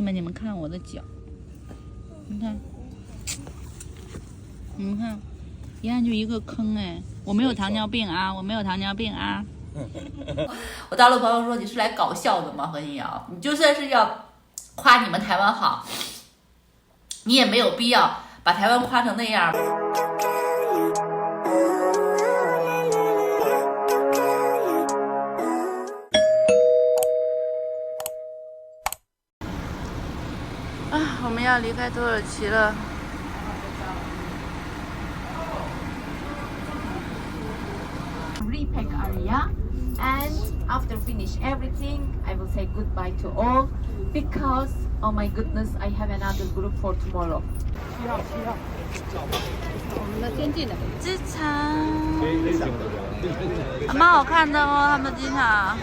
们，你们看我的脚，你看，你们看，一看就一个坑哎！我没有糖尿病啊，我没有糖尿病啊。我大陆朋友说你是来搞笑的吗？何新瑶，你就算是要夸你们台湾好，你也没有必要把台湾夸成那样。啊，我们要离开土耳其了。Repack area, and after finish everything, I will say goodbye to all because oh my goodness, I have another group for tomorrow. 我们的先进的机场，蛮好看的哦，他们的机场。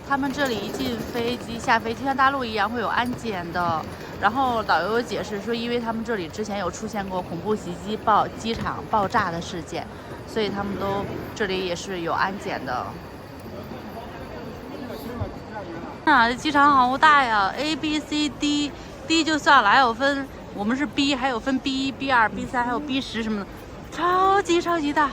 他们这里一进飞机、下飞机，像大陆一样会有安检的。然后导游解释说，因为他们这里之前有出现过恐怖袭击、机场爆炸的事件，所以他们这里也是有安检的。啊，这机场好大呀 ！A、B、C、D，D 就算了，还有分，我们是 B， 还有分 B1、B2、B3，还有 B10什么的，超级大！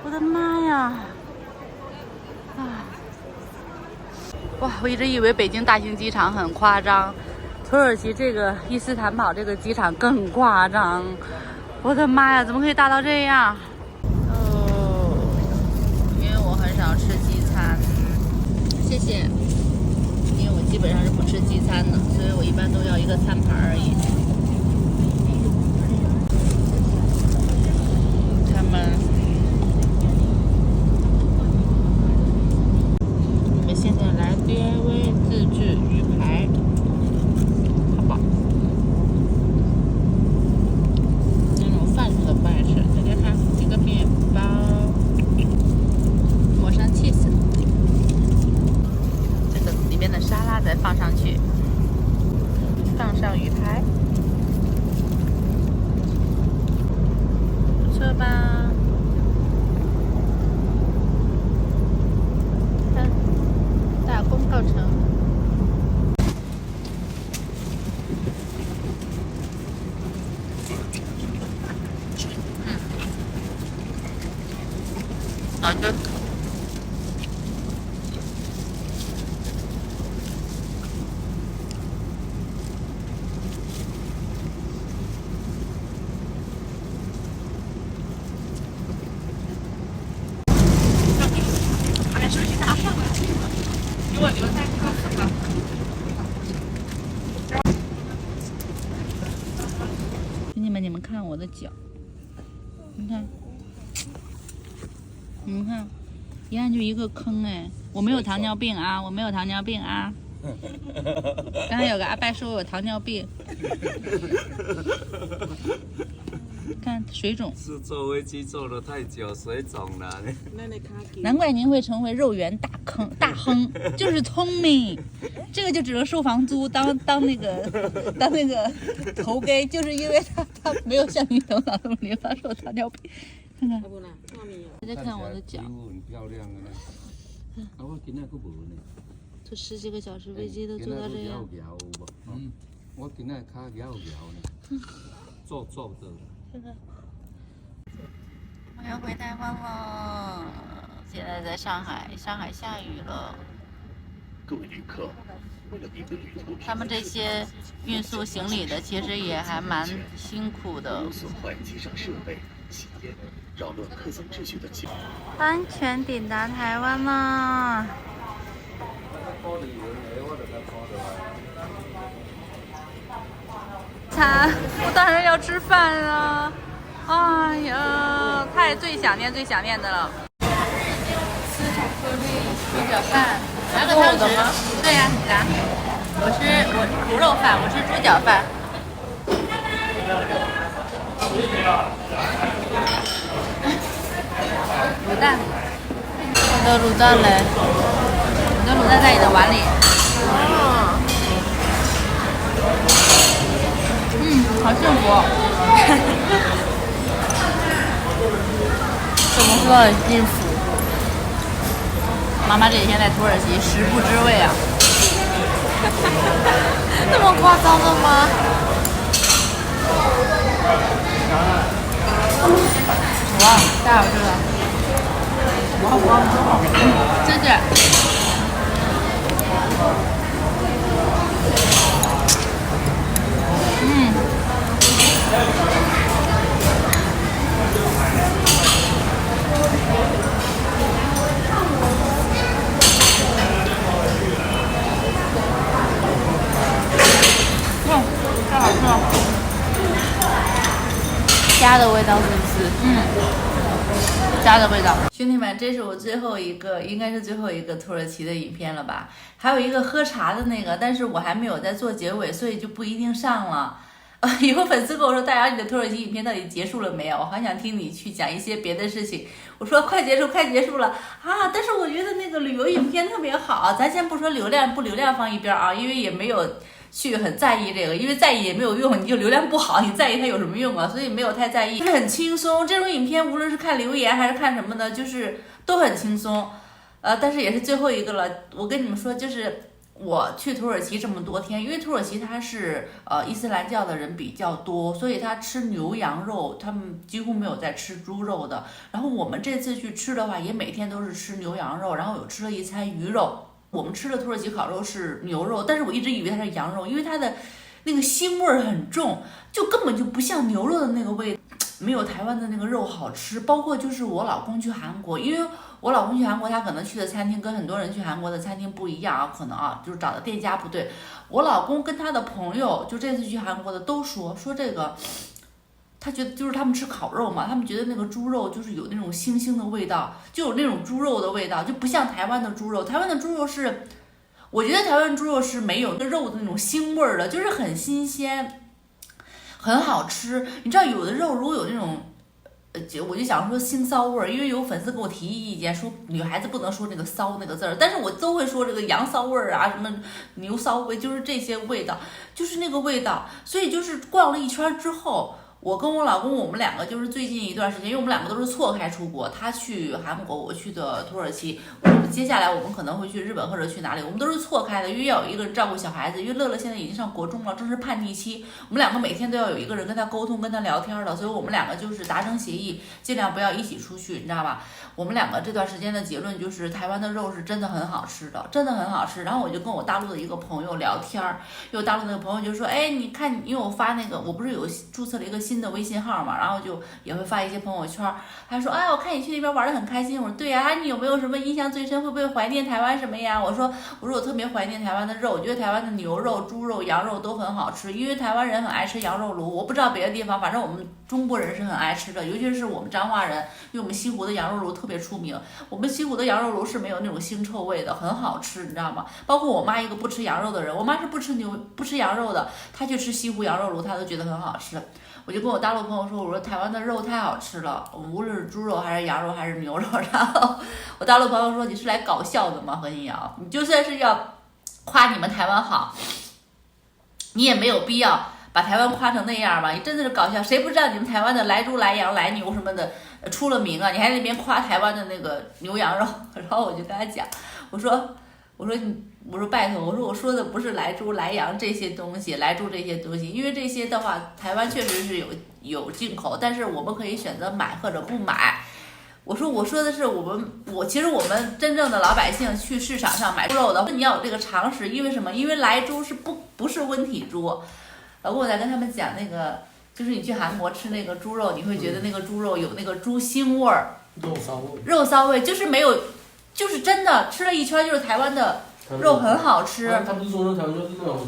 我的妈呀！啊！哇，我一直以为北京大型机场很夸张，土耳其这个伊斯坦堡这个机场更夸张。我的妈呀，怎么可以大到这样？哦，因为我很少吃西餐，谢谢。因为我基本上是不吃西餐的，所以我一般都要一个餐盘而已。他们。现在来 DIY 自制鱼排，好不好？那种饭式的不爱吃，大家看，这个面包抹上 cheese， 这个里面的沙拉再放上去，放上鱼排，不错吧？大功告成。好的。你们看我的脚，你看，你们看，一看就一个坑哎！我没有糖尿病啊，我没有糖尿病啊。刚才有个阿伯说我有糖尿病，看水肿。是坐飞机坐得太久，水肿了。难怪您会成为肉圆大亨，就是聪明。这个就只能收房租，当那个头给，就是因为他没有像你头脑那么灵，他说糖尿病。看看，大家看我的脚。很漂亮的呢。我今天可无呢。坐10几个小时飞机都坐到这样。嗯，我今天脚摇呢，皱的。看看，我要回台湾了。现在在上海，上海下雨了。各位旅客，为了你的旅途，他们这些运输行李的其实也还蛮辛苦的。有损坏机上设备、吸烟、扰乱客舱秩序的情况。安全抵达台湾了。我当然要吃饭了。哎呀，最想念的了。吃巧克力，猪脚饭，拿个汤匙。对呀，你拿。我吃猪肉饭，我吃猪脚饭。卤蛋，我的卤蛋嘞，我的卤蛋在你的碗里。好幸福。怎么说很幸福？妈妈这几天在土耳其食不知味啊。这么夸张的吗？哇，太好吃了！谢谢。太好吃了。家的味道是不是？家的味道。兄弟们，这是我最后一个，应该是最后一个土耳其的影片了吧？还有一个喝茶的那个，但是我还没有在做结尾，所以就不一定上了。有粉丝跟我说：“大姚，你的土耳其影片到底结束了没有？我好想听你去讲一些别的事情。”我说：“快结束，快结束了啊！”但是我觉得那个旅游影片特别好，咱先不说流量不流量放一边啊，因为也没有去很在意这个，因为在意也没有用，你就流量不好，你在意它有什么用啊？所以没有太在意，就是很轻松。这种影片无论是看留言还是看什么的，就是都很轻松。但是也是最后一个了。我跟你们说，就是我去土耳其这么多天，因为土耳其它是伊斯兰教的人比较多，所以他吃牛羊肉，他们几乎没有在吃猪肉的。然后我们这次去吃的话，也每天都是吃牛羊肉，然后有吃了一餐鱼肉。我们吃的土耳其烤肉是牛肉，但是我一直以为它是羊肉，因为它的那个腥味很重，就根本就不像牛肉的那个味，没有台湾的那个肉好吃。包括就是我老公去韩国，因为我老公去韩国，他可能去的餐厅跟很多人去韩国的餐厅不一样啊，可能啊就是找的店家不对。我老公跟他的朋友就这次去韩国的都说这个。他觉得就是他们吃烤肉嘛，他们觉得那个猪肉就是有那种腥腥的味道，就有那种猪肉的味道，就不像台湾的猪肉。台湾的猪肉是，我觉得台湾猪肉是没有那个肉的那种腥味儿的，就是很新鲜，很好吃。你知道有的肉如果有那种，我就想说腥骚味儿，因为有粉丝给我提意见说女孩子不能说那个骚那个字儿，但是我都会说这个羊骚味儿啊，什么牛骚味，就是这些味道，就是那个味道。所以就是逛了一圈之后。我跟我老公，我们两个就是最近一段时间，因为我们两个都是错开出国，他去韩国，我去的土耳其。我们接下来我们可能会去日本或者去哪里，我们都是错开的，因为要有一个人照顾小孩子。因为乐乐现在已经上国中了，正是叛逆期，我们两个每天都要有一个人跟他沟通、跟他聊天的，所以我们两个就是达成协议，尽量不要一起出去，你知道吧？我们两个这段时间的结论就是，台湾的肉是真的很好吃的，真的很好吃。然后我就跟我大陆的一个朋友聊天，因为我大陆那个朋友就说，哎，你看，因为我发那个，我不是有注册了一个新的微信号嘛，然后就也会发一些朋友圈。他说，哎，我看你去那边玩得很开心。我说，对呀，你有没有什么印象最深？会不会怀念台湾什么呀？我说我特别怀念台湾的肉，我觉得台湾的牛肉、猪肉、羊肉都很好吃，因为台湾人很爱吃羊肉炉。我不知道别的地方，反正我们中国人是很爱吃的，尤其是我们彰化人，因为我们西湖的羊肉炉特别出名。我们西湖的羊肉炉是没有那种腥臭味的，很好吃，你知道吗？包括我妈一个不吃羊肉的人，我妈是不吃羊肉的，她去吃西湖羊肉炉，她都觉得很好吃。我就跟我大陆朋友说，我说台湾的肉太好吃了，无论是猪肉还是羊肉还是牛肉。然后我大陆朋友说，你是来搞笑的吗？何金瑶，你就算是要夸你们台湾好，你也没有必要把台湾夸成那样吧？你真的是搞笑，谁不知道你们台湾的来猪来羊来牛什么的出了名啊？你还在那边夸台湾的那个牛羊肉。然后我就跟他讲，我说拜托，我说的不是来猪来羊这些东西，来猪这些东西，因为这些的话，台湾确实是有进口，但是我们可以选择买或者不买。我说的是其实我们真正的老百姓去市场上买猪肉的，你要有这个常识，因为什么？因为来猪是不是温体猪。老公，我在跟他们讲那个，就是你去韩国吃那个猪肉，你会觉得那个猪肉有那个猪腥味儿，肉骚味，就是没有，就是真的吃了一圈就是台湾的肉很好吃。他不是说那台湾就是那种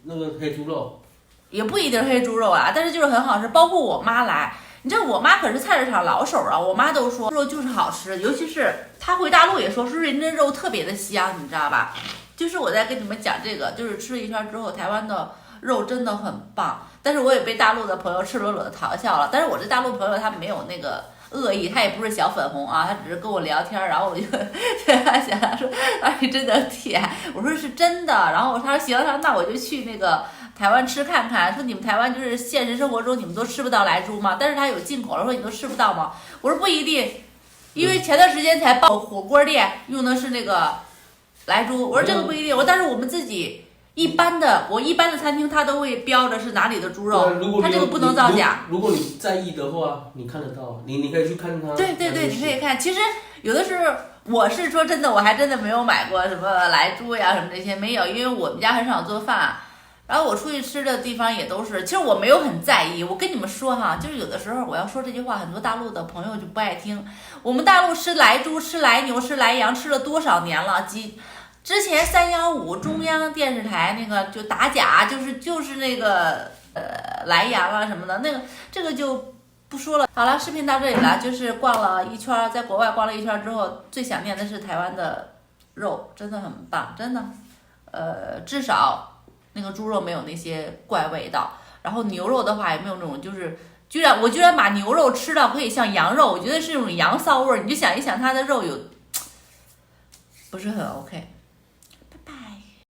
那个黑猪肉，也不一定是黑猪肉啊，但是就是很好吃。包括我妈来，你知道我妈可是菜市场老手啊，我妈都说肉就是好吃，尤其是她回大陆也说人家肉特别的香，你知道吧？就是我在跟你们讲这个，就是吃了一圈之后，台湾的肉真的很棒。但是我也被大陆的朋友赤裸裸的嘲笑了，但是我这大陆朋友他没有那个恶意，他也不是小粉红啊，他只是跟我聊天，然后我就对他讲，他说你真的甜，我说是真的，然后他说行，那我就去那个台湾吃看看，说你们台湾就是现实生活中你们都吃不到来猪吗？但是他有进口了，说你都吃不到吗？我说不一定，因为前段时间才报火锅店用的是那个来猪，我说这个不一定，我说但是我们自己一般的餐厅它都会标着是哪里的猪肉，如它这个不能造假。如果你在意的话，你看得到，你可以去看它。对，你可以看。其实有的时候我是说真的，我还真的没有买过什么来猪呀什么这些没有，因为我们家很少做饭。然后我出去吃的地方也都是，其实我没有很在意。我跟你们说哈，就是有的时候我要说这句话，很多大陆的朋友就不爱听。我们大陆吃来猪、吃来牛、吃来羊吃了多少年了？之前315中央电视台那个就打假，就是那个来羊啊什么的，那个这个就不说了。好了，视频到这里了，就是逛了一圈，在国外逛了一圈之后，最想念的是台湾的肉，真的很棒，真的，至少。那个猪肉没有那些怪味道，然后牛肉的话也没有那种就是我居然把牛肉吃到可以像羊肉，我觉得是那种羊臊味儿，你就想一想它的肉有不是很 OK。